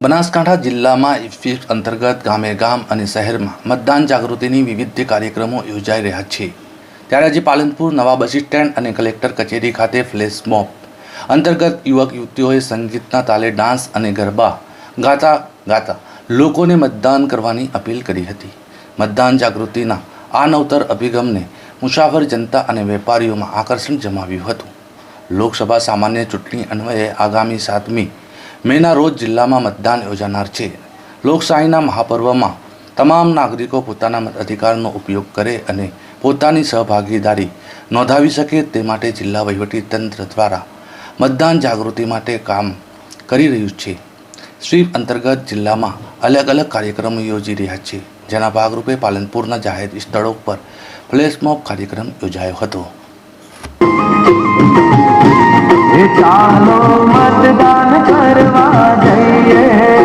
બનાસકાંઠા જિલ્લામાં ઇફ્ફી અંતર્ગત ગામે ગામ અને શહેરમાં મતદાન જાગૃતિની વિવિધ કાર્યક્રમો યોજાઈ રહ્યા છે। ત્યારે આજે પાલનપુર નવા બસ સ્ટેન્ડ અને કલેક્ટર કચેરી ખાતે ફ્લેશ મોબ અંતર્ગત યુવક યુવતીઓએ સંગીતના તાલે ડાન્સ અને ગરબા ગાતા લોકોને મતદાન કરવાની અપીલ કરી હતી। મતદાન જાગૃતિના આ નવતર અભિગમને મુસાફર જનતા અને વેપારીઓમાં આકર્ષણ જમાવ્યું હતું। લોકસભા સામાન્ય ચૂંટણી અન્વયે આગામી 7મી મેના રોજ જિલ્લામાં મતદાન યોજાનાર છે। લોકશાહીના મહાપર્વમાં તમામ નાગરિકો પોતાના મતાધિકારનો ઉપયોગ કરે અને પોતાની સહભાગીદારી નોંધાવી શકે તે માટે જિલ્લા વહીવટીતંત્ર દ્વારા મતદાન જાગૃતિ માટે કામ કરી રહ્યું છે। સ્વીપ અંતર્ગત જિલ્લામાં અલગ અલગ કાર્યક્રમો યોજી રહ્યા છે, જેના ભાગરૂપે પાલનપુરના જાહેર સ્થળો પર ફ્લેશ મોબ કાર્યક્રમ યોજાયો હતો। ચાલો મતદાન કરવા જઈએ।